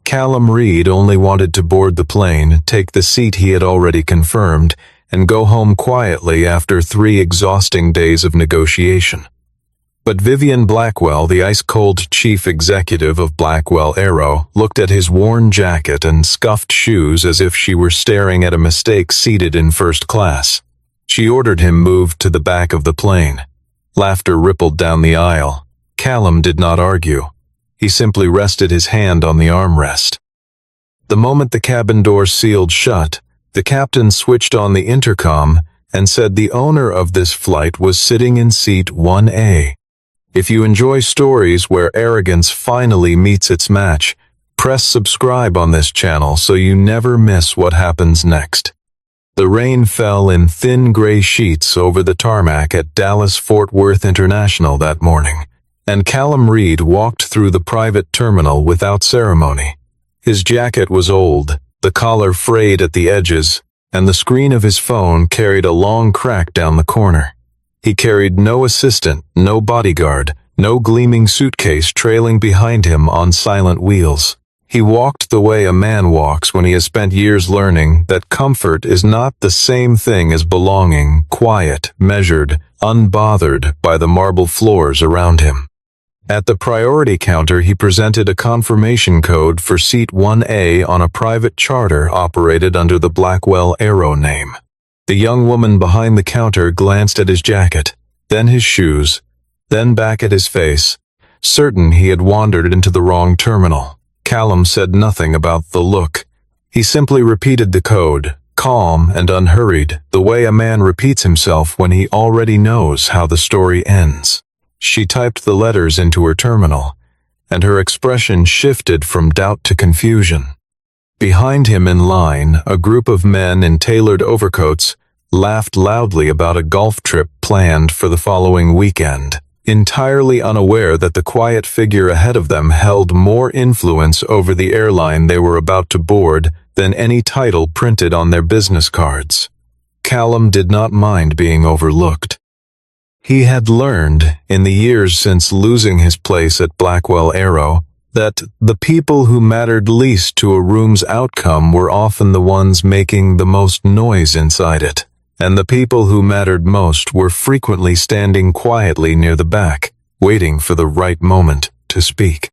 Callum Reed only wanted to board the plane, take the seat he had already confirmed, and go home quietly after 3 exhausting days of negotiation. But Vivian Blackwell, the ice-cold chief executive of Blackwell Aero, looked at his worn jacket and scuffed shoes as if she were staring at a mistake seated in first class. She ordered him moved to the back of the plane. Laughter rippled down the aisle. Callum did not argue. He simply rested his hand on the armrest. The moment the cabin door sealed shut, the captain switched on the intercom and said the owner of this flight was sitting in seat 1A. If you enjoy stories where arrogance finally meets its match, press subscribe on this channel so you never miss what happens next. The rain fell in thin gray sheets over the tarmac at Dallas-Fort Worth International that morning, and Callum Reed walked through the private terminal without ceremony. His jacket was old, the collar frayed at the edges, and the screen of his phone carried a long crack down the corner. He carried no assistant, no bodyguard, no gleaming suitcase trailing behind him on silent wheels. He walked the way a man walks when he has spent years learning that comfort is not the same thing as belonging, quiet, measured, unbothered by the marble floors around him. At the priority counter, he presented a confirmation code for seat 1A on a private charter operated under the Blackwell Aero name. The young woman behind the counter glanced at his jacket, then his shoes, then back at his face, certain he had wandered into the wrong terminal. Callum said nothing about the look. He simply repeated the code, calm and unhurried, the way a man repeats himself when he already knows how the story ends. She typed the letters into her terminal, and her expression shifted from doubt to confusion. Behind him in line, a group of men in tailored overcoats laughed loudly about a golf trip planned for the following weekend, entirely unaware that the quiet figure ahead of them held more influence over the airline they were about to board than any title printed on their business cards. Callum did not mind being overlooked. He had learned, in the years since losing his place at Blackwell Aero, that the people who mattered least to a room's outcome were often the ones making the most noise inside it, and the people who mattered most were frequently standing quietly near the back, waiting for the right moment to speak.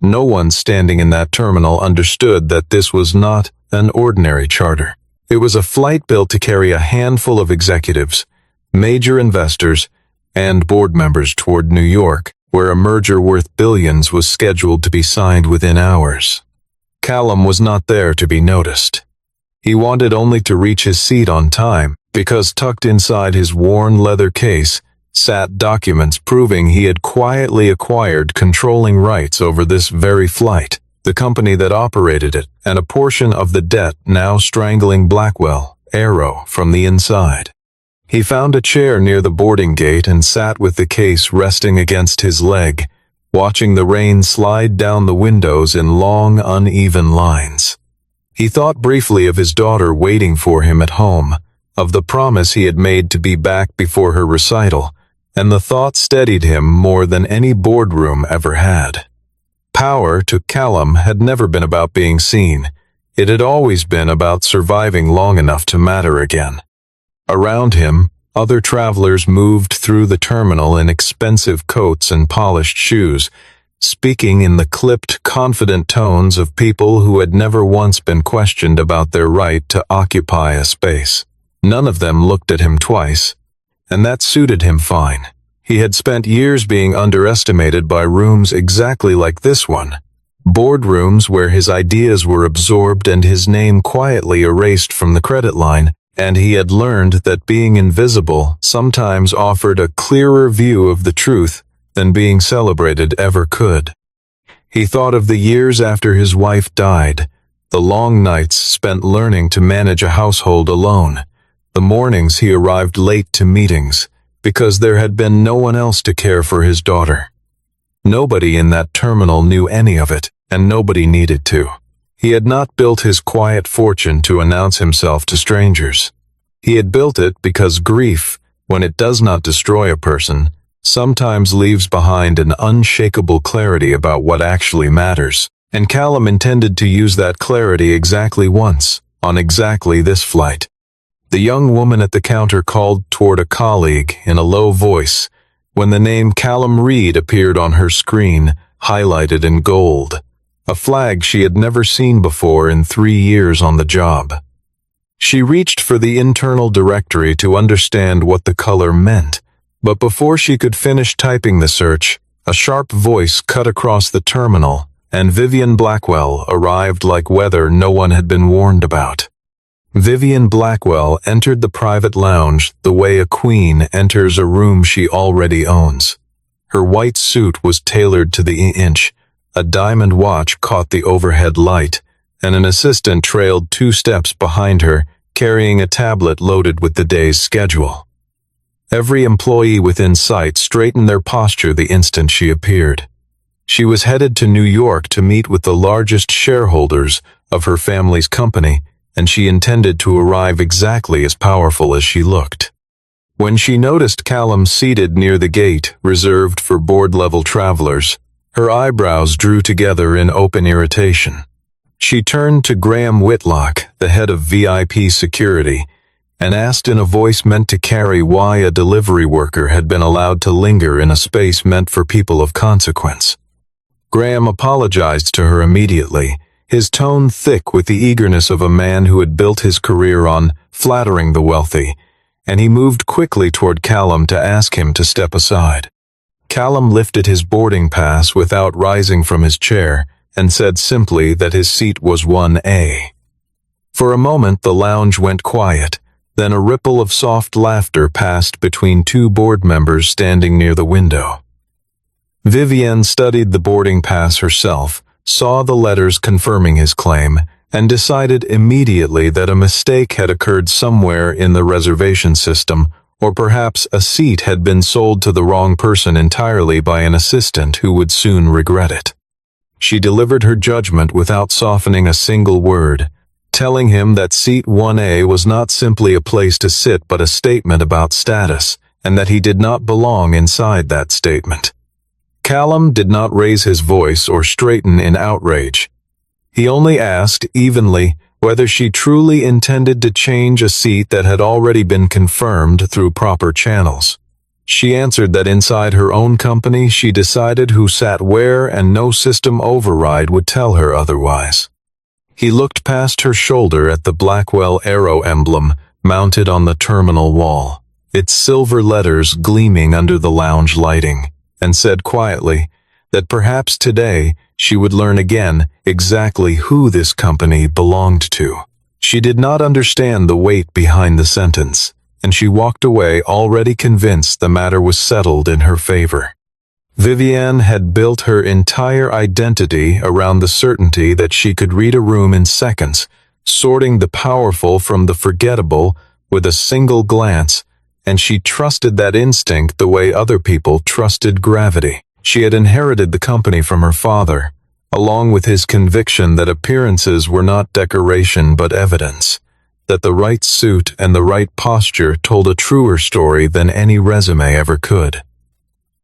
No one standing in that terminal understood that this was not an ordinary charter. It was a flight built to carry a handful of executives, major investors, and board members toward New York, where a merger worth billions was scheduled to be signed within hours. Callum was not there to be noticed. He wanted only to reach his seat on time, because tucked inside his worn leather case sat documents proving he had quietly acquired controlling rights over this very flight, the company that operated it, and a portion of the debt now strangling Blackwell Aero from the inside. He found a chair near the boarding gate and sat with the case resting against his leg, watching the rain slide down the windows in long, uneven lines. He thought briefly of his daughter waiting for him at home, of the promise he had made to be back before her recital, and the thought steadied him more than any boardroom ever had. Power, to Callum, had never been about being seen. It had always been about surviving long enough to matter again. Around him, other travelers moved through the terminal in expensive coats and polished shoes, speaking in the clipped, confident tones of people who had never once been questioned about their right to occupy a space. None of them looked at him twice, and that suited him fine. He had spent years being underestimated by rooms exactly like this one, boardrooms where his ideas were absorbed and his name quietly erased from the credit line, and he had learned that being invisible sometimes offered a clearer view of the truth than being celebrated ever could. He thought of the years after his wife died, the long nights spent learning to manage a household alone, the mornings he arrived late to meetings, because there had been no one else to care for his daughter. Nobody in that terminal knew any of it, and nobody needed to. He had not built his quiet fortune to announce himself to strangers. He had built it because grief, when it does not destroy a person, sometimes leaves behind an unshakable clarity about what actually matters. And Callum intended to use that clarity exactly once, on exactly this flight. The young woman at the counter called toward a colleague in a low voice when the name Callum Reed appeared on her screen, highlighted in gold, a flag she had never seen before in 3 years on the job. She reached for the internal directory to understand what the color meant, but before she could finish typing the search, a sharp voice cut across the terminal, and Vivian Blackwell arrived like weather no one had been warned about. Vivian Blackwell entered the private lounge the way a queen enters a room she already owns. Her white suit was tailored to the inch, a diamond watch caught the overhead light, and an assistant trailed 2 steps behind her, carrying a tablet loaded with the day's schedule. Every employee within sight straightened their posture the instant she appeared. She was headed to New York to meet with the largest shareholders of her family's company, and she intended to arrive exactly as powerful as she looked. When she noticed Callum seated near the gate reserved for board-level travelers, her eyebrows drew together in open irritation. She turned to Graham Whitlock, the head of VIP security, and asked in a voice meant to carry why a delivery worker had been allowed to linger in a space meant for people of consequence. Graham apologized to her immediately, his tone thick with the eagerness of a man who had built his career on flattering the wealthy, and he moved quickly toward Callum to ask him to step aside. Callum lifted his boarding pass without rising from his chair and said simply that his seat was 1A. For a moment the lounge went quiet, then a ripple of soft laughter passed between 2 board members standing near the window. Vivian studied the boarding pass herself, saw the letters confirming his claim, and decided immediately that a mistake had occurred somewhere in the reservation system, or perhaps a seat had been sold to the wrong person entirely by an assistant who would soon regret it. She delivered her judgment without softening a single word, telling him that seat 1A was not simply a place to sit but a statement about status, and that he did not belong inside that statement. Callum did not raise his voice or straighten in outrage. He only asked, evenly, whether she truly intended to change a seat that had already been confirmed through proper channels. She answered that inside her own company she decided who sat where and no system override would tell her otherwise. He looked past her shoulder at the Blackwell Aero emblem mounted on the terminal wall, its silver letters gleaming under the lounge lighting, and said quietly that perhaps today she would learn again exactly who this company belonged to. She did not understand the weight behind the sentence, and she walked away already convinced the matter was settled in her favor. Vivian had built her entire identity around the certainty that she could read a room in seconds, sorting the powerful from the forgettable with a single glance, and she trusted that instinct the way other people trusted gravity. She had inherited the company from her father, along with his conviction that appearances were not decoration but evidence, that the right suit and the right posture told a truer story than any resume ever could.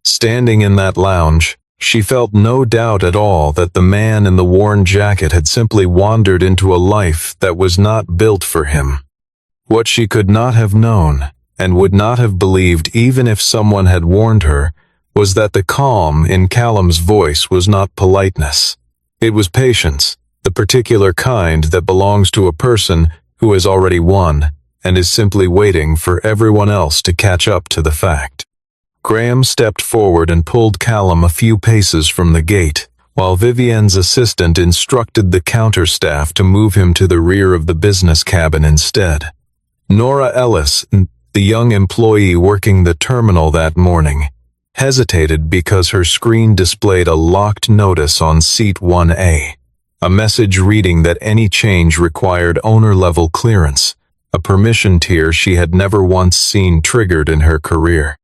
Standing in that lounge, she felt no doubt at all that the man in the worn jacket had simply wandered into a life that was not built for him. What she could not have known, and would not have believed even if someone had warned her, was that the calm in Callum's voice was not politeness. It was patience, the particular kind that belongs to a person who has already won and is simply waiting for everyone else to catch up to the fact. Graham stepped forward and pulled Callum a few paces from the gate, while Vivian's assistant instructed the counter staff to move him to the rear of the business cabin instead. Nora Ellis, the young employee working the terminal that morning, hesitated because her screen displayed a locked notice on seat 1A, a message reading that any change required owner-level clearance, a permission tier she had never once seen triggered in her career.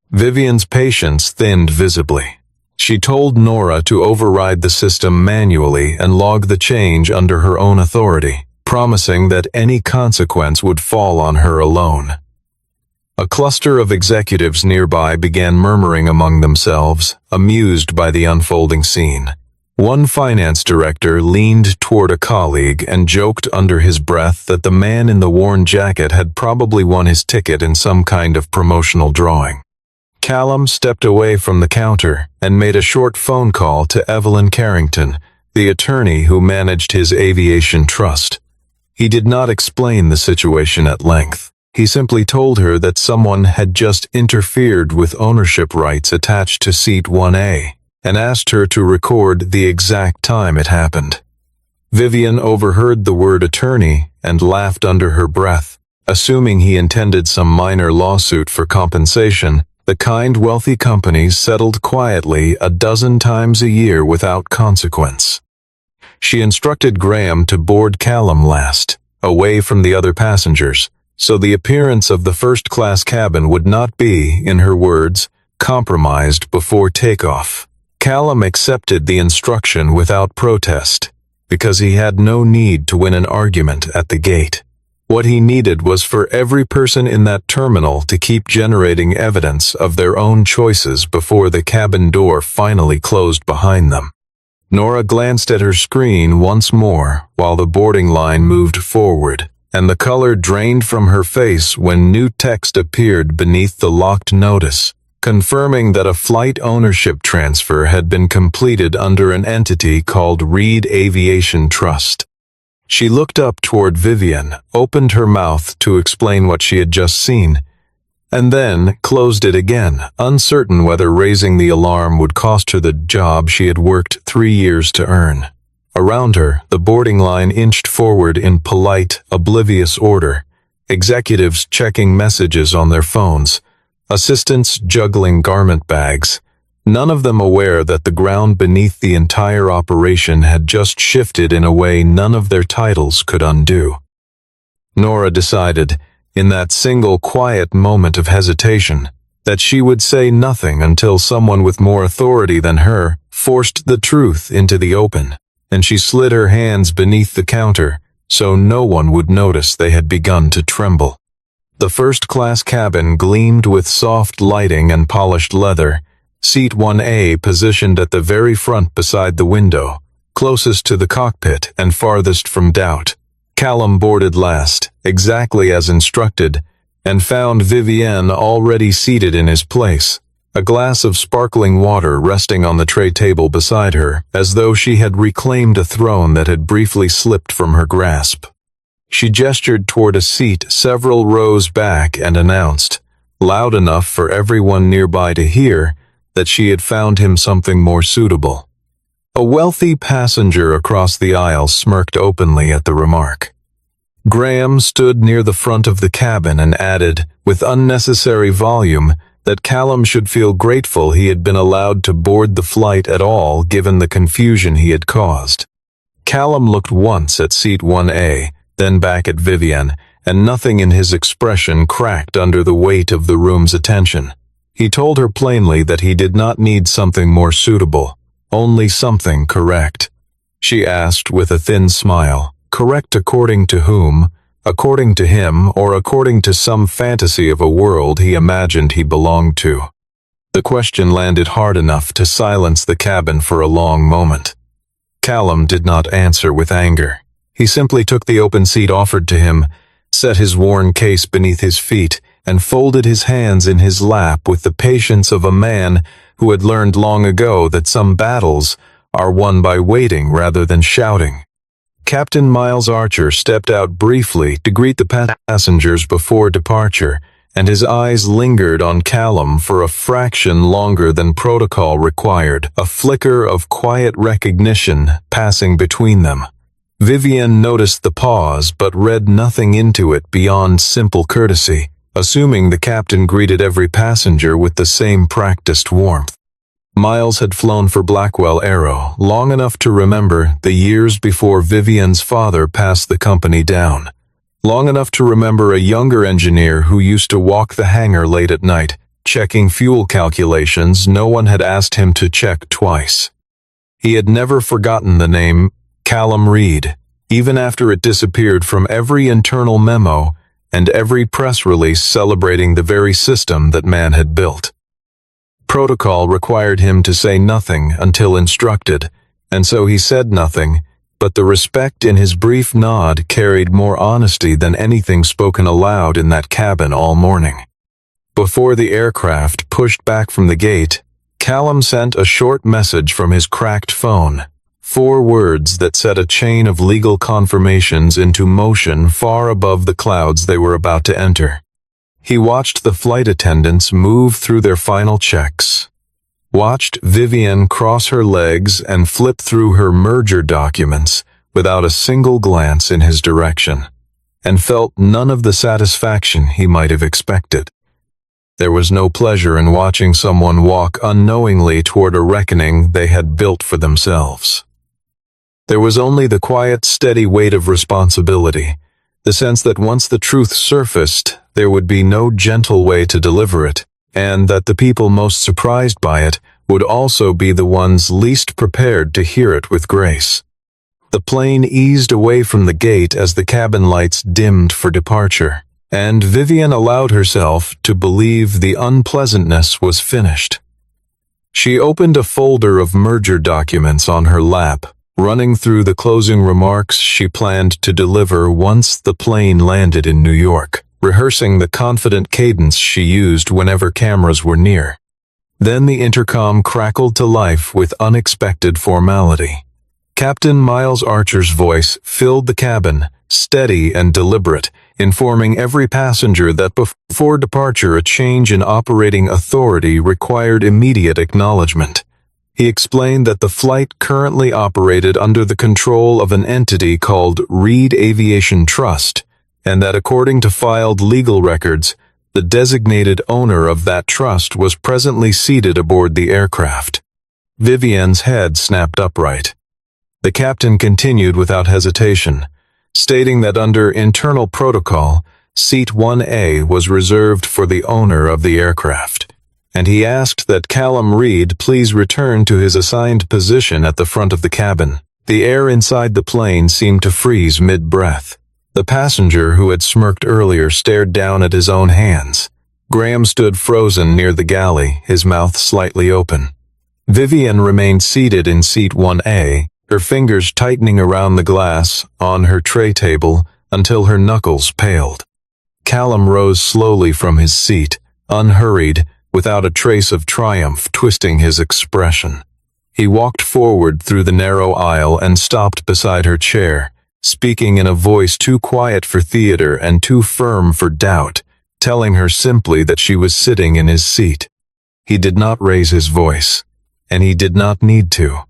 Vivian's patience thinned visibly. She told Nora to override the system manually and log the change under her own authority, promising that any consequence would fall on her alone. A cluster of executives nearby began murmuring among themselves, amused by the unfolding scene. One finance director leaned toward a colleague and joked under his breath that the man in the worn jacket had probably won his ticket in some kind of promotional drawing. Callum stepped away from the counter and made a short phone call to Evelyn Carrington, the attorney who managed his aviation trust. He did not explain the situation at length. He simply told her that someone had just interfered with ownership rights attached to Seat 1A, and asked her to record the exact time it happened. Vivian overheard the word attorney and laughed under her breath, assuming he intended some minor lawsuit for compensation. The kind wealthy companies settled quietly a dozen times a year without consequence. She instructed Graham to board Callum last, away from the other passengers, so the appearance of the first-class cabin would not be, in her words, compromised before takeoff. Callum accepted the instruction without protest, because he had no need to win an argument at the gate. What he needed was for every person in that terminal to keep generating evidence of their own choices before the cabin door finally closed behind them. Nora glanced at her screen once more while the boarding line moved forward, and the color drained from her face when new text appeared beneath the locked notice, confirming that a flight ownership transfer had been completed under an entity called Reed Aviation Trust. She looked up toward Vivian, opened her mouth to explain what she had just seen, and then closed it again, uncertain whether raising the alarm would cost her the job she had worked 3 years to earn. Around her, the boarding line inched forward in polite, oblivious order, executives checking messages on their phones, assistants juggling garment bags, none of them aware that the ground beneath the entire operation had just shifted in a way none of their titles could undo. Nora decided, in that single quiet moment of hesitation, that she would say nothing until someone with more authority than her forced the truth into the open, and she slid her hands beneath the counter so no one would notice they had begun to tremble. The first-class cabin gleamed with soft lighting and polished leather, Seat 1A positioned at the very front beside the window, closest to the cockpit and farthest from doubt. Callum boarded last, exactly as instructed, and found Vivian already seated in his place, a glass of sparkling water resting on the tray table beside her, as though she had reclaimed a throne that had briefly slipped from her grasp. She gestured toward a seat several rows back and announced, loud enough for everyone nearby to hear, that she had found him something more suitable. A wealthy passenger across the aisle smirked openly at the remark. Graham stood near the front of the cabin and added, with unnecessary volume, that Callum should feel grateful he had been allowed to board the flight at all given the confusion he had caused. Callum looked once at Seat 1A, then back at Vivian, and nothing in his expression cracked under the weight of the room's attention. He told her plainly that he did not need something more suitable, only something correct. She asked with a thin smile, correct according to whom, according to him, or according to some fantasy of a world he imagined he belonged to. The question landed hard enough to silence the cabin for a long moment. Callum did not answer with anger. He simply took the open seat offered to him, set his worn case beneath his feet, and folded his hands in his lap with the patience of a man who had learned long ago that some battles are won by waiting rather than shouting. Captain Miles Archer stepped out briefly to greet the passengers before departure, and his eyes lingered on Callum for a fraction longer than protocol required, a flicker of quiet recognition passing between them. Vivian noticed the pause but read nothing into it beyond simple courtesy, assuming the captain greeted every passenger with the same practiced warmth. Miles had flown for Blackwell Aero long enough to remember the years before Vivian's father passed the company down, long enough to remember a younger engineer who used to walk the hangar late at night, checking fuel calculations no one had asked him to check twice. He had never forgotten the name Callum Reed, even after it disappeared from every internal memo and every press release celebrating the very system that man had built. Protocol required him to say nothing until instructed, and so he said nothing, but the respect in his brief nod carried more honesty than anything spoken aloud in that cabin all morning. Before the aircraft pushed back from the gate, Callum sent a short message from his cracked phone, 4 words that set a chain of legal confirmations into motion far above the clouds they were about to enter. He watched the flight attendants move through their final checks, watched Vivian cross her legs and flip through her merger documents without a single glance in his direction, and felt none of the satisfaction he might have expected. There was no pleasure in watching someone walk unknowingly toward a reckoning they had built for themselves. There was only the quiet, steady weight of responsibility, the sense that once the truth surfaced, there would be no gentle way to deliver it, and that the people most surprised by it would also be the ones least prepared to hear it with grace. The plane eased away from the gate as the cabin lights dimmed for departure, and Vivian allowed herself to believe the unpleasantness was finished. She opened a folder of merger documents on her lap, running through the closing remarks she planned to deliver once the plane landed in New York, rehearsing the confident cadence she used whenever cameras were near. Then the intercom crackled to life with unexpected formality. Captain Miles Archer's voice filled the cabin, steady and deliberate, informing every passenger that before departure a change in operating authority required immediate acknowledgement. He explained that the flight currently operated under the control of an entity called Reed Aviation Trust, and that according to filed legal records, the designated owner of that trust was presently seated aboard the aircraft. Vivian's head snapped upright. The captain continued without hesitation, stating that under internal protocol, Seat 1A was reserved for the owner of the aircraft, and he asked that Callum Reed please return to his assigned position at the front of the cabin. The air inside the plane seemed to freeze mid-breath. The passenger who had smirked earlier stared down at his own hands. Graham stood frozen near the galley, his mouth slightly open. Vivian remained seated in Seat 1A, her fingers tightening around the glass on her tray table until her knuckles paled. Callum rose slowly from his seat, unhurried, without a trace of triumph twisting his expression. He walked forward through the narrow aisle and stopped beside her chair, speaking in a voice too quiet for theater and too firm for doubt, telling her simply that she was sitting in his seat. He did not raise his voice, and he did not need to.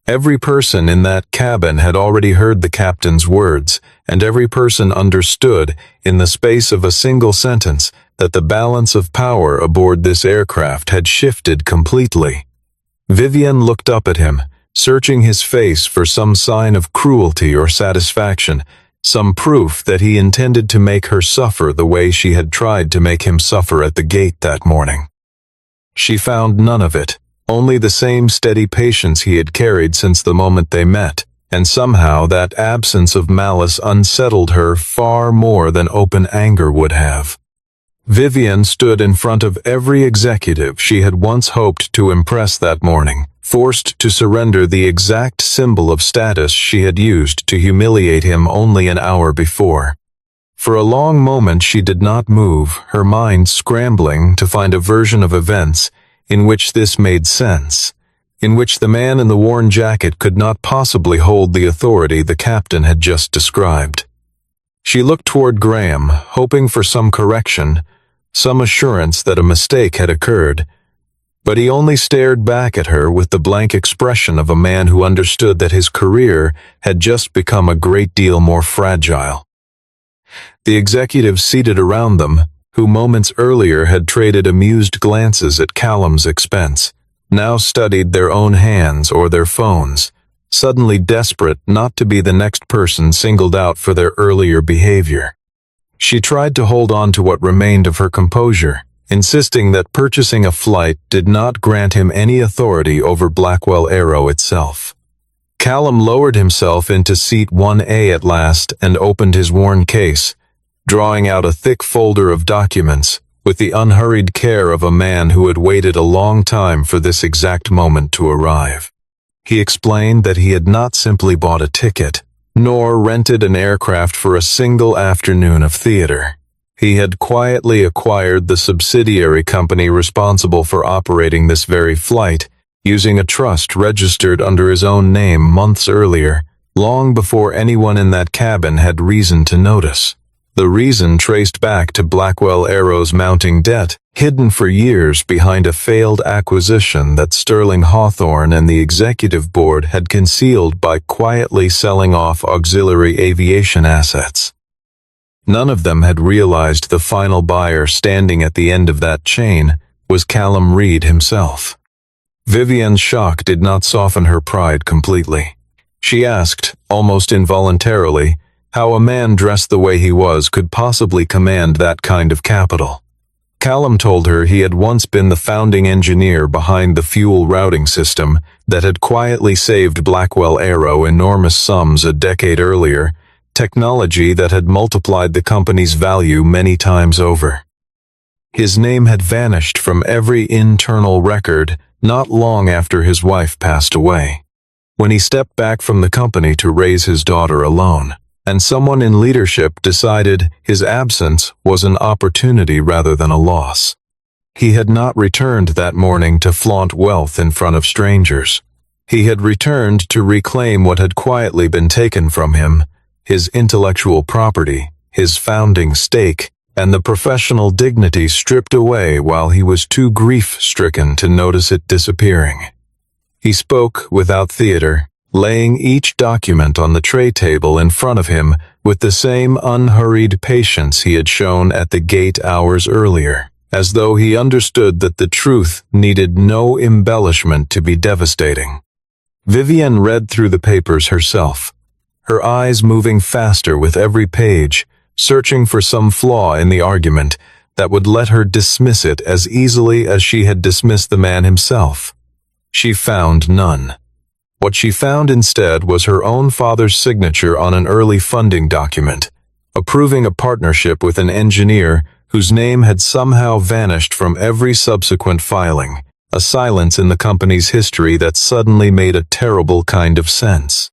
Every person in that cabin had already heard the captain's words, and every person understood, in the space of a single sentence, that the balance of power aboard this aircraft had shifted completely. Vivian looked up at him, searching his face for some sign of cruelty or satisfaction, some proof that he intended to make her suffer the way she had tried to make him suffer at the gate that morning. She found none of it, only the same steady patience he had carried since the moment they met, and somehow that absence of malice unsettled her far more than open anger would have. Vivian stood in front of every executive she had once hoped to impress that morning, forced to surrender the exact symbol of status she had used to humiliate him only an hour before. For a long moment she did not move, her mind scrambling to find a version of events in which this made sense, in which the man in the worn jacket could not possibly hold the authority the captain had just described. She looked toward Graham, hoping for some correction, some assurance that a mistake had occurred, but he only stared back at her with the blank expression of a man who understood that his career had just become a great deal more fragile. The executives seated around them, who moments earlier had traded amused glances at Callum's expense, now studied their own hands or their phones, suddenly desperate not to be the next person singled out for their earlier behavior. She tried to hold on to what remained of her composure, insisting that purchasing a flight did not grant him any authority over Blackwell Aero itself. Callum lowered himself into Seat 1A at last and opened his worn case, drawing out a thick folder of documents with the unhurried care of a man who had waited a long time for this exact moment to arrive. He explained that he had not simply bought a ticket, nor rented an aircraft for a single afternoon of theater. He had quietly acquired the subsidiary company responsible for operating this very flight, using a trust registered under his own name months earlier, long before anyone in that cabin had reason to notice. The reason traced back to Blackwell Aero's mounting debt, hidden for years behind a failed acquisition that Sterling Hawthorne and the executive board had concealed by quietly selling off auxiliary aviation assets. None of them had realized the final buyer standing at the end of that chain was Callum Reed himself. Vivian's shock did not soften her pride completely. She asked, almost involuntarily, how a man dressed the way he was could possibly command that kind of capital. Callum told her he had once been the founding engineer behind the fuel routing system that had quietly saved Blackwell Aero enormous sums a decade earlier, technology that had multiplied the company's value many times over. His name had vanished from every internal record not long after his wife passed away, when he stepped back from the company to raise his daughter alone, and someone in leadership decided his absence was an opportunity rather than a loss. He had not returned that morning to flaunt wealth in front of strangers. He had returned to reclaim what had quietly been taken from him, his intellectual property, his founding stake, and the professional dignity stripped away while he was too grief-stricken to notice it disappearing. He spoke without theater, laying each document on the tray table in front of him with the same unhurried patience he had shown at the gate hours earlier, as though he understood that the truth needed no embellishment to be devastating. Vivian read through the papers herself, her eyes moving faster with every page, searching for some flaw in the argument that would let her dismiss it as easily as she had dismissed the man himself. She found none. What she found instead was her own father's signature on an early funding document, approving a partnership with an engineer whose name had somehow vanished from every subsequent filing, a silence in the company's history that suddenly made a terrible kind of sense.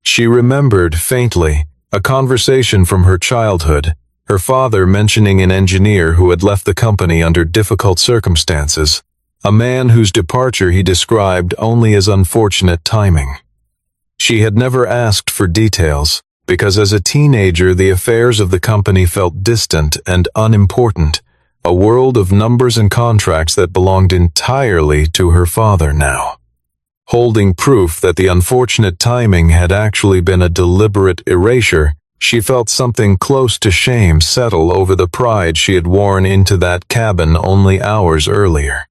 She remembered, faintly, a conversation from her childhood, her father mentioning an engineer who had left the company under difficult circumstances, a man whose departure he described only as unfortunate timing. She had never asked for details, because as a teenager the affairs of the company felt distant and unimportant, a world of numbers and contracts that belonged entirely to her father now. Holding proof that the unfortunate timing had actually been a deliberate erasure, she felt something close to shame settle over the pride she had worn into that cabin only hours earlier.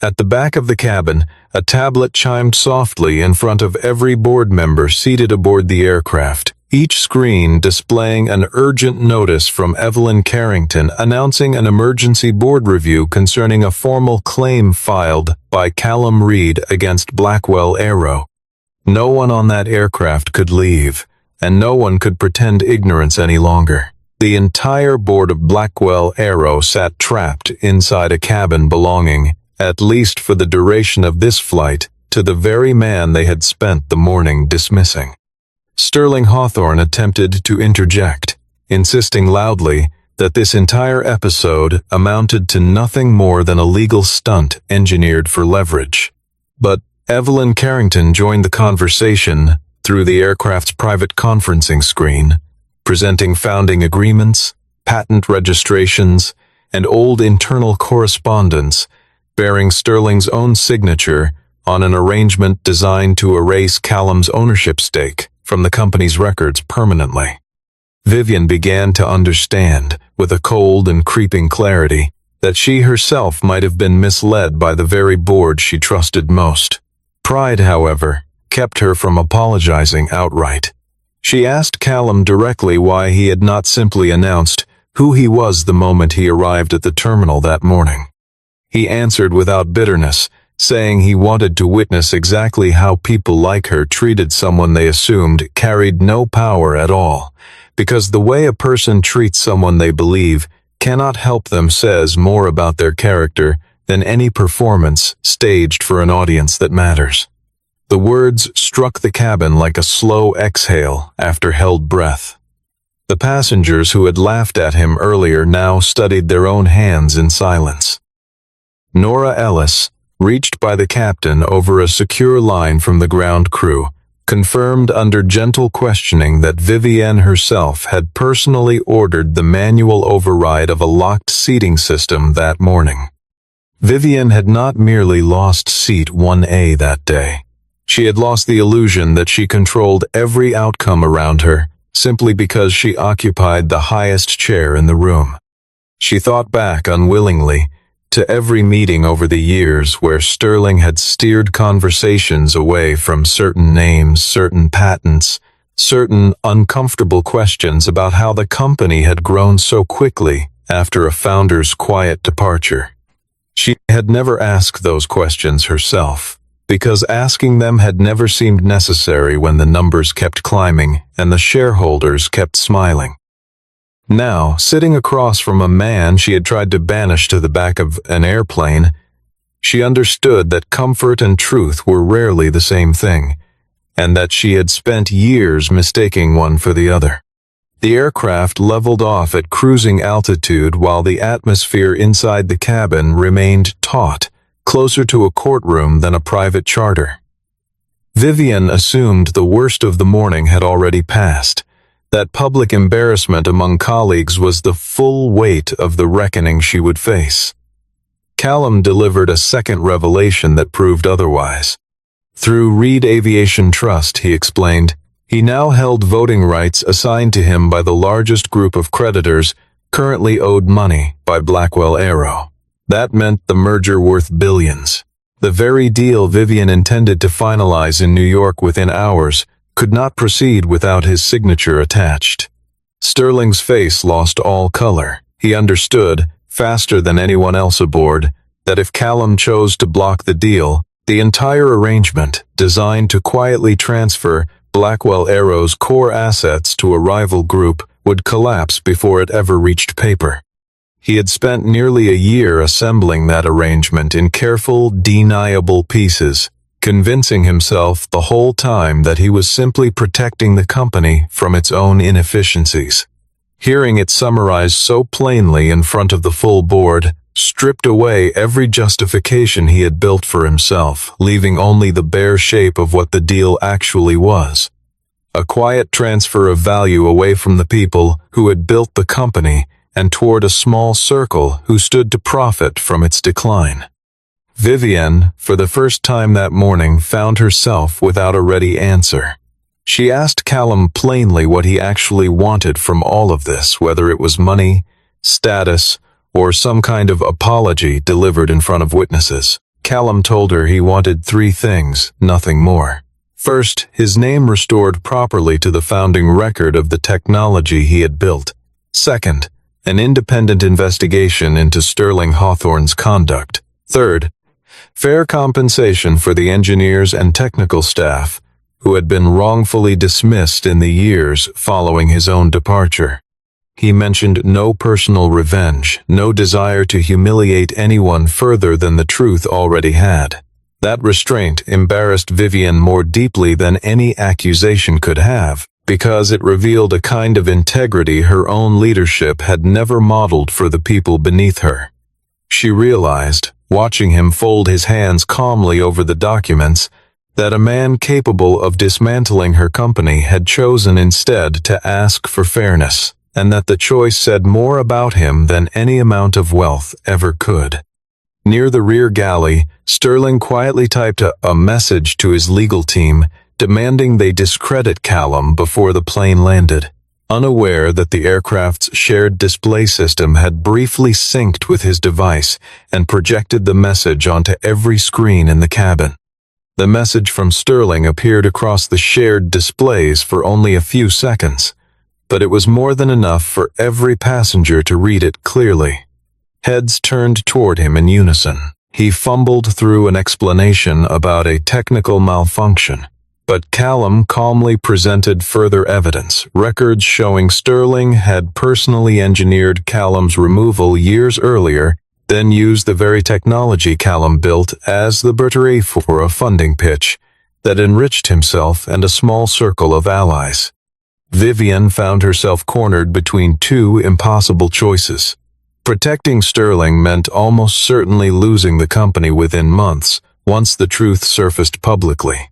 At the back of the cabin, a tablet chimed softly in front of every board member seated aboard the aircraft, each screen displaying an urgent notice from Evelyn Carrington announcing an emergency board review concerning a formal claim filed by Callum Reed against Blackwell Aero. No one on that aircraft could leave, and no one could pretend ignorance any longer. The entire board of Blackwell Aero sat trapped inside a cabin belonging, at least for the duration of this flight, to the very man they had spent the morning dismissing. Sterling Hawthorne attempted to interject, insisting loudly that this entire episode amounted to nothing more than a legal stunt engineered for leverage. But Evelyn Carrington joined the conversation through the aircraft's private conferencing screen, presenting founding agreements, patent registrations, and old internal correspondence bearing Sterling's own signature on an arrangement designed to erase Callum's ownership stake from the company's records permanently. Vivian began to understand, with a cold and creeping clarity, that she herself might have been misled by the very board she trusted most. Pride, however, kept her from apologizing outright. She asked Callum directly why he had not simply announced who he was the moment he arrived at the terminal that morning. He answered without bitterness, saying he wanted to witness exactly how people like her treated someone they assumed carried no power at all, because the way a person treats someone they believe cannot help them says more about their character than any performance staged for an audience that matters. The words struck the cabin like a slow exhale after held breath. The passengers who had laughed at him earlier now studied their own hands in silence. Nora Ellis, reached by the captain over a secure line from the ground crew, confirmed under gentle questioning that Vivian herself had personally ordered the manual override of a locked seating system that morning. Vivian had not merely lost seat 1A that day. She had lost the illusion that she controlled every outcome around her, simply because she occupied the highest chair in the room. She thought back unwillingly to every meeting over the years where Sterling had steered conversations away from certain names, certain patents, certain uncomfortable questions about how the company had grown so quickly after a founder's quiet departure. She had never asked those questions herself, because asking them had never seemed necessary when the numbers kept climbing and the shareholders kept smiling. Now, sitting across from a man she had tried to banish to the back of an airplane, she understood that comfort and truth were rarely the same thing, and that she had spent years mistaking one for the other. The aircraft leveled off at cruising altitude while the atmosphere inside the cabin remained taut, closer to a courtroom than a private charter. Vivian assumed the worst of the morning had already passed. That public embarrassment among colleagues was the full weight of the reckoning she would face. Callum delivered a second revelation that proved otherwise. Through Reed Aviation Trust, he explained, he now held voting rights assigned to him by the largest group of creditors currently owed money by Blackwell Aero. That meant the merger worth billions. The very deal Vivian intended to finalize in New York within hours could not proceed without his signature attached. Sterling's face lost all color. He understood, faster than anyone else aboard, that if Callum chose to block the deal, the entire arrangement, designed to quietly transfer Blackwell Aero's core assets to a rival group, would collapse before it ever reached paper. He had spent nearly a year assembling that arrangement in careful, deniable pieces, convincing himself the whole time that he was simply protecting the company from its own inefficiencies. Hearing it summarized so plainly in front of the full board stripped away every justification he had built for himself, leaving only the bare shape of what the deal actually was. A quiet transfer of value away from the people who had built the company and toward a small circle who stood to profit from its decline. Vivian, for the first time that morning, found herself without a ready answer. She asked Callum plainly what he actually wanted from all of this, whether it was money, status, or some kind of apology delivered in front of witnesses. Callum told her he wanted three things, nothing more. First, his name restored properly to the founding record of the technology he had built. Second, an independent investigation into Sterling Hawthorne's conduct. Third, fair compensation for the engineers and technical staff who had been wrongfully dismissed in the years following his own departure. He mentioned no personal revenge, no desire to humiliate anyone further than the truth already had. That restraint embarrassed Vivian more deeply than any accusation could have, because it revealed a kind of integrity her own leadership had never modeled for the people beneath her. She realized, watching him fold his hands calmly over the documents, that a man capable of dismantling her company had chosen instead to ask for fairness, and that the choice said more about him than any amount of wealth ever could. Near the rear galley, Sterling quietly typed a message to his legal team, demanding they discredit Callum before the plane landed, unaware that the aircraft's shared display system had briefly synced with his device and projected the message onto every screen in the cabin. The message from Sterling appeared across the shared displays for only a few seconds, but it was more than enough for every passenger to read it clearly. Heads turned toward him in unison. He fumbled through an explanation about a technical malfunction, but Callum calmly presented further evidence, records showing Sterling had personally engineered Callum's removal years earlier, then used the very technology Callum built as the battery for a funding pitch, that enriched himself and a small circle of allies. Vivian found herself cornered between two impossible choices. Protecting Sterling meant almost certainly losing the company within months, once the truth surfaced publicly.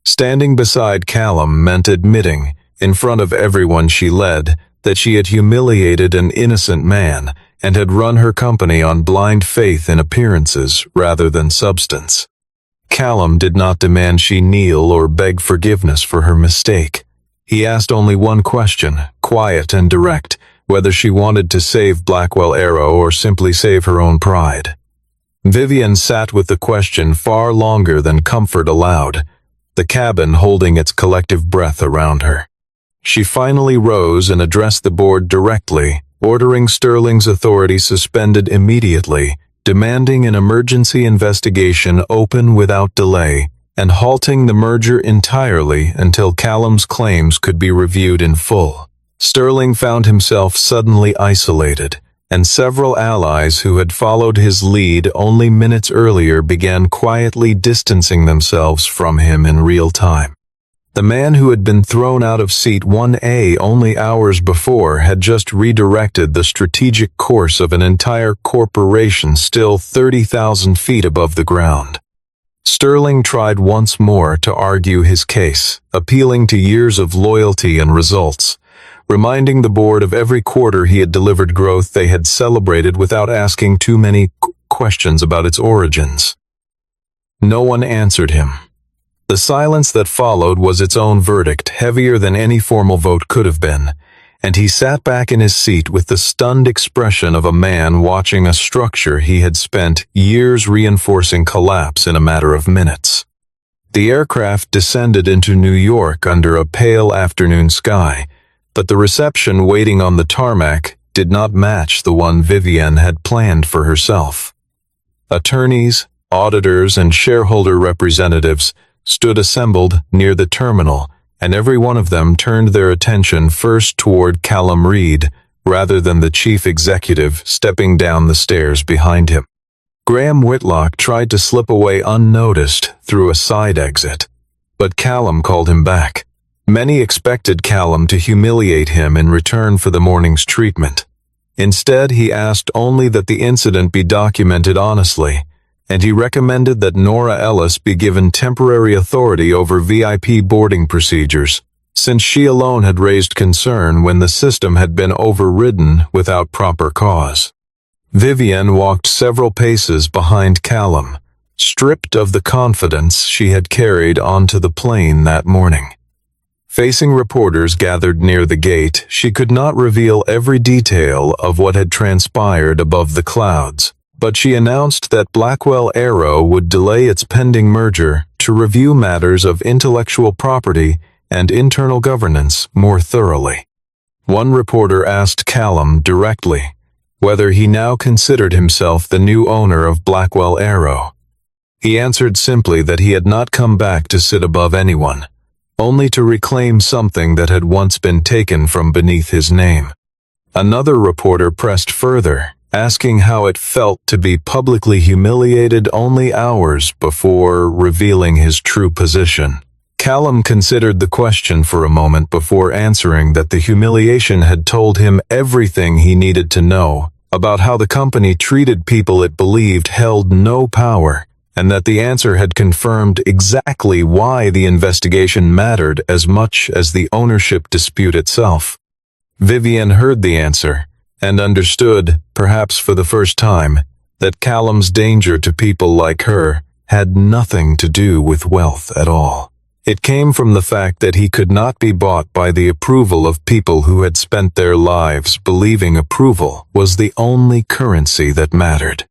Standing beside Callum meant admitting, in front of everyone she led, that she had humiliated an innocent man and had run her company on blind faith in appearances rather than substance. Callum did not demand she kneel or beg forgiveness for her mistake. He asked only one question, quiet and direct, whether she wanted to save Blackwell Aero or simply save her own pride. Vivian sat with the question far longer than comfort allowed, the cabin holding its collective breath around her. She finally rose and addressed the board directly, ordering Sterling's authority suspended immediately, demanding an emergency investigation open without delay, and halting the merger entirely until Callum's claims could be reviewed in full. Sterling found himself suddenly isolated, and several allies who had followed his lead only minutes earlier began quietly distancing themselves from him in real time. The man who had been thrown out of seat 1A only hours before had just redirected the strategic course of an entire corporation still 30,000 feet above the ground. Sterling tried once more to argue his case, appealing to years of loyalty and results, reminding the board of every quarter he had delivered growth they had celebrated without asking too many questions about its origins. No one answered him. The silence that followed was its own verdict, heavier than any formal vote could have been, and he sat back in his seat with the stunned expression of a man watching a structure he had spent years reinforcing collapse in a matter of minutes. The aircraft descended into New York under a pale afternoon sky, but the reception waiting on the tarmac did not match the one Vivian had planned for herself. Attorneys, auditors, and shareholder representatives stood assembled near the terminal, and every one of them turned their attention first toward Callum Reed, rather than the chief executive stepping down the stairs behind him. Graham Whitlock tried to slip away unnoticed through a side exit, but Callum called him back. Many expected Callum to humiliate him in return for the morning's treatment. Instead, he asked only that the incident be documented honestly, and he recommended that Nora Ellis be given temporary authority over VIP boarding procedures, since she alone had raised concern when the system had been overridden without proper cause. Vivian walked several paces behind Callum, stripped of the confidence she had carried onto the plane that morning. Facing reporters gathered near the gate, she could not reveal every detail of what had transpired above the clouds, but she announced that Blackwell Aero would delay its pending merger to review matters of intellectual property and internal governance more thoroughly. One reporter asked Callum directly whether he now considered himself the new owner of Blackwell Aero. He answered simply that he had not come back to sit above anyone, only to reclaim something that had once been taken from beneath his name. Another reporter pressed further, asking how it felt to be publicly humiliated only hours before revealing his true position. Callum considered the question for a moment before answering that the humiliation had told him everything he needed to know about how the company treated people it believed held no power, and that the answer had confirmed exactly why the investigation mattered as much as the ownership dispute itself. Vivian heard the answer, and understood, perhaps for the first time, that Callum's danger to people like her had nothing to do with wealth at all. It came from the fact that he could not be bought by the approval of people who had spent their lives believing approval was the only currency that mattered.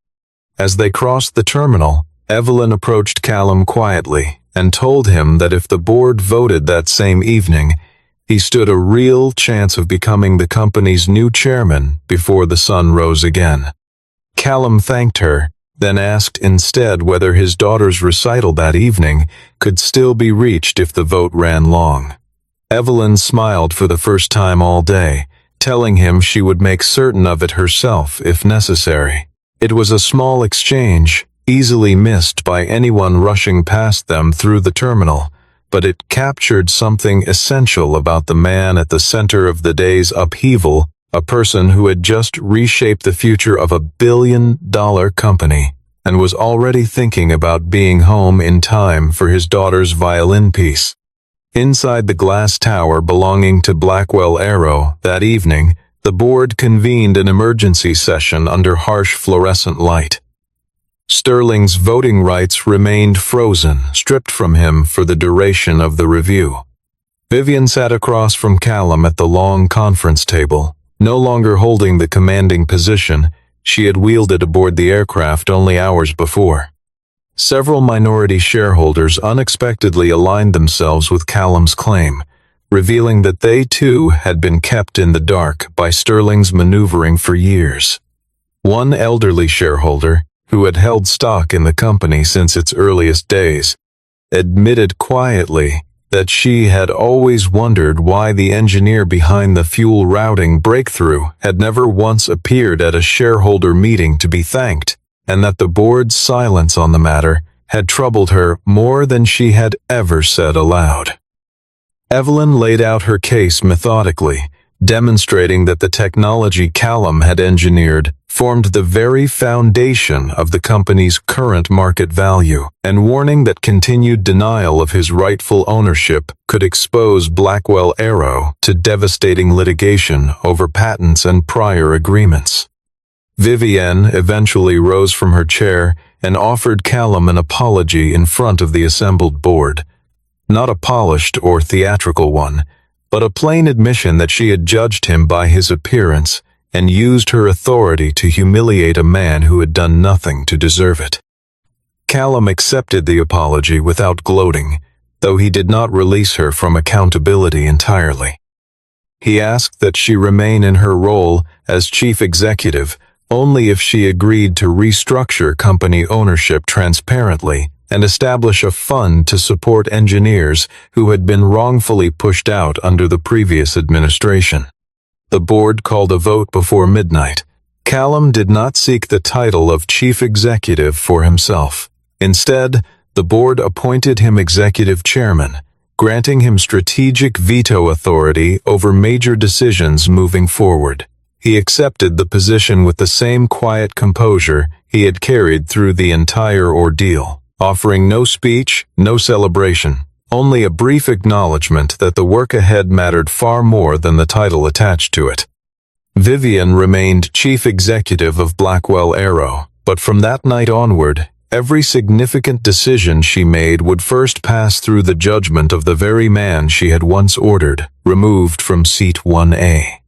As they crossed the terminal, Evelyn approached Callum quietly and told him that if the board voted that same evening, he stood a real chance of becoming the company's new chairman before the sun rose again. Callum thanked her, then asked instead whether his daughter's recital that evening could still be reached if the vote ran long. Evelyn smiled for the first time all day, telling him she would make certain of it herself if necessary. It was a small exchange, easily missed by anyone rushing past them through the terminal, but it captured something essential about the man at the center of the day's upheaval, a person who had just reshaped the future of a billion-dollar company and was already thinking about being home in time for his daughter's violin piece. Inside the glass tower belonging to Blackwell Aero that evening, the board convened an emergency session under harsh fluorescent light. Sterling's voting rights remained frozen, stripped from him for the duration of the review. Vivian sat across from Callum at the long conference table, no longer holding the commanding position she had wielded aboard the aircraft only hours before. Several minority shareholders unexpectedly aligned themselves with Callum's claim, revealing that they too had been kept in the dark by Sterling's maneuvering for years. One elderly shareholder, who had held stock in the company since its earliest days, admitted quietly that she had always wondered why the engineer behind the fuel routing breakthrough had never once appeared at a shareholder meeting to be thanked, and that the board's silence on the matter had troubled her more than she had ever said aloud. Evelyn laid out her case methodically, demonstrating that the technology Callum had engineered formed the very foundation of the company's current market value, and warning that continued denial of his rightful ownership could expose Blackwell Aero to devastating litigation over patents and prior agreements. Vivian eventually rose from her chair and offered Callum an apology in front of the assembled board. Not a polished or theatrical one, but a plain admission that she had judged him by his appearance and used her authority to humiliate a man who had done nothing to deserve it. Callum accepted the apology without gloating, though he did not release her from accountability entirely. He asked that she remain in her role as chief executive only if she agreed to restructure company ownership transparently and establish a fund to support engineers who had been wrongfully pushed out under the previous administration. The board called a vote before midnight. Callum did not seek the title of chief executive for himself. Instead, the board appointed him executive chairman, granting him strategic veto authority over major decisions moving forward. He accepted the position with the same quiet composure he had carried through the entire ordeal, offering no speech, no celebration, only a brief acknowledgement that the work ahead mattered far more than the title attached to it. Vivian remained chief executive of Blackwell Aero, but from that night onward, every significant decision she made would first pass through the judgment of the very man she had once ordered, removed from seat 1A.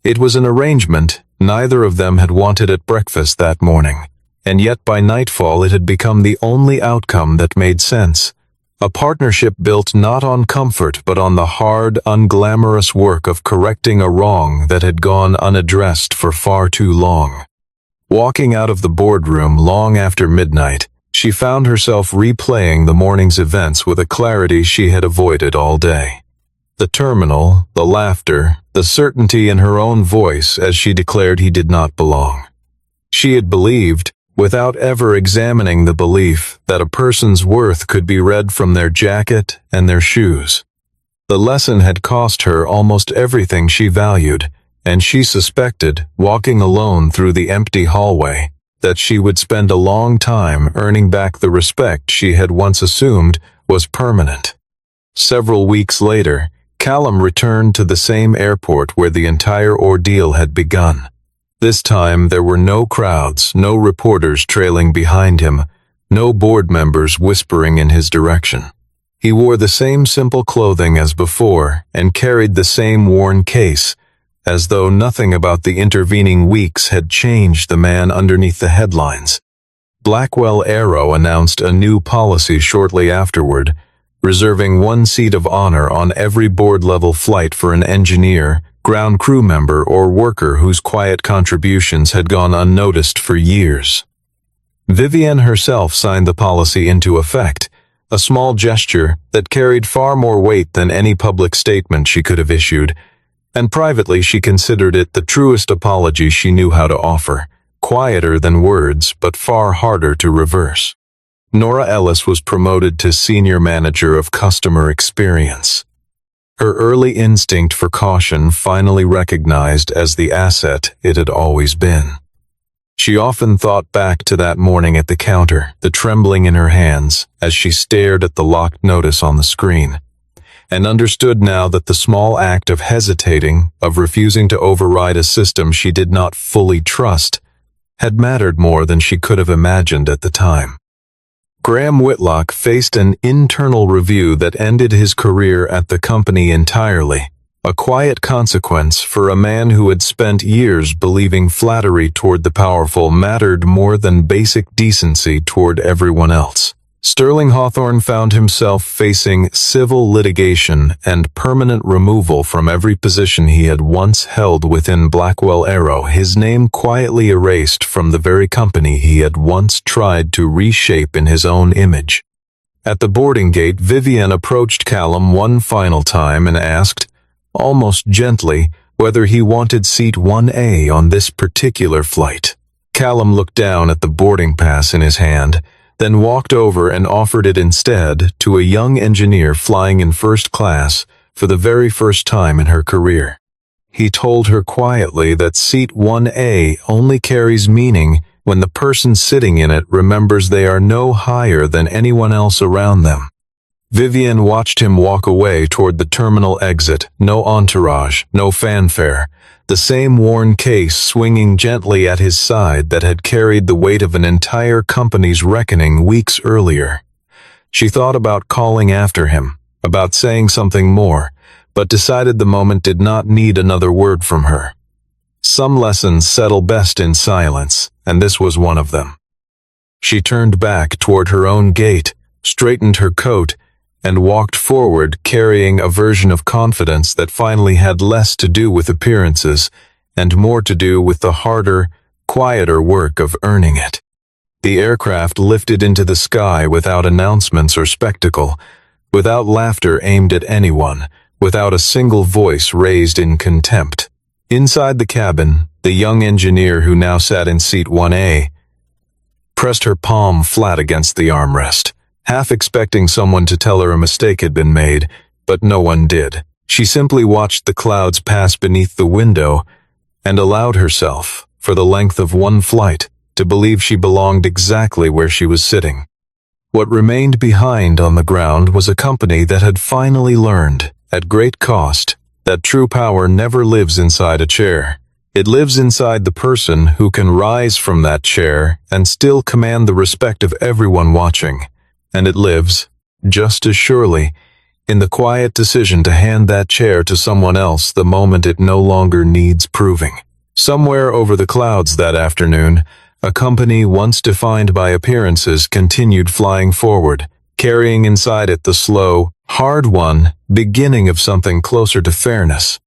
It was an arrangement neither of them had wanted at breakfast that morning, and yet by nightfall it had become the only outcome that made sense. A partnership built not on comfort but on the hard, unglamorous work of correcting a wrong that had gone unaddressed for far too long. Walking out of the boardroom long after midnight, she found herself replaying the morning's events with a clarity she had avoided all day. The terminal, the laughter, the certainty in her own voice as she declared he did not belong. She had believed, without ever examining the belief, that a person's worth could be read from their jacket and their shoes. The lesson had cost her almost everything she valued, and she suspected, walking alone through the empty hallway, that she would spend a long time earning back the respect she had once assumed was permanent. Several weeks later, Callum returned to the same airport where the entire ordeal had begun. This time there were no crowds, no reporters trailing behind him, no board members whispering in his direction. He wore the same simple clothing as before and carried the same worn case, as though nothing about the intervening weeks had changed the man underneath the headlines. Blackwell Aero announced a new policy shortly afterward, reserving one seat of honor on every board-level flight for an engineer, ground crew member, or worker whose quiet contributions had gone unnoticed for years. Vivian herself signed the policy into effect, a small gesture that carried far more weight than any public statement she could have issued, and privately she considered it the truest apology she knew how to offer, quieter than words but far harder to reverse. Nora Ellis was promoted to Senior Manager of Customer Experience. Her early instinct for caution finally recognized as the asset it had always been. She often thought back to that morning at the counter, the trembling in her hands as she stared at the locked notice on the screen, and understood now that the small act of hesitating, of refusing to override a system she did not fully trust, had mattered more than she could have imagined at the time. Graham Whitlock faced an internal review that ended his career at the company entirely, a quiet consequence for a man who had spent years believing flattery toward the powerful mattered more than basic decency toward everyone else. Sterling Hawthorne found himself facing civil litigation and permanent removal from every position he had once held within Blackwell Aero, his name quietly erased from the very company he had once tried to reshape in his own image. At the boarding gate, Vivian approached Callum one final time and asked, almost gently, whether he wanted seat 1A on this particular flight. Callum looked down at the boarding pass in his hand, then walked over and offered it instead to a young engineer flying in first class for the very first time in her career. He told her quietly that seat 1A only carries meaning when the person sitting in it remembers they are no higher than anyone else around them. Vivian watched him walk away toward the terminal exit, no entourage, no fanfare, the same worn case swinging gently at his side that had carried the weight of an entire company's reckoning weeks earlier. She thought about calling after him, about saying something more, but decided the moment did not need another word from her. Some lessons settle best in silence, and this was one of them. She turned back toward her own gate, straightened her coat, and walked forward carrying a version of confidence that finally had less to do with appearances and more to do with the harder, quieter work of earning it. The aircraft lifted into the sky without announcements or spectacle, without laughter aimed at anyone, without a single voice raised in contempt. Inside the cabin, the young engineer who now sat in seat 1A pressed her palm flat against the armrest, half expecting someone to tell her a mistake had been made, but no one did. She simply watched the clouds pass beneath the window and allowed herself, for the length of one flight, to believe she belonged exactly where she was sitting. What remained behind on the ground was a company that had finally learned, at great cost, that true power never lives inside a chair. It lives inside the person who can rise from that chair and still command the respect of everyone watching. And it lives, just as surely, in the quiet decision to hand that chair to someone else the moment it no longer needs proving. Somewhere over the clouds that afternoon, a company once defined by appearances continued flying forward, carrying inside it the slow, hard-won beginning of something closer to fairness.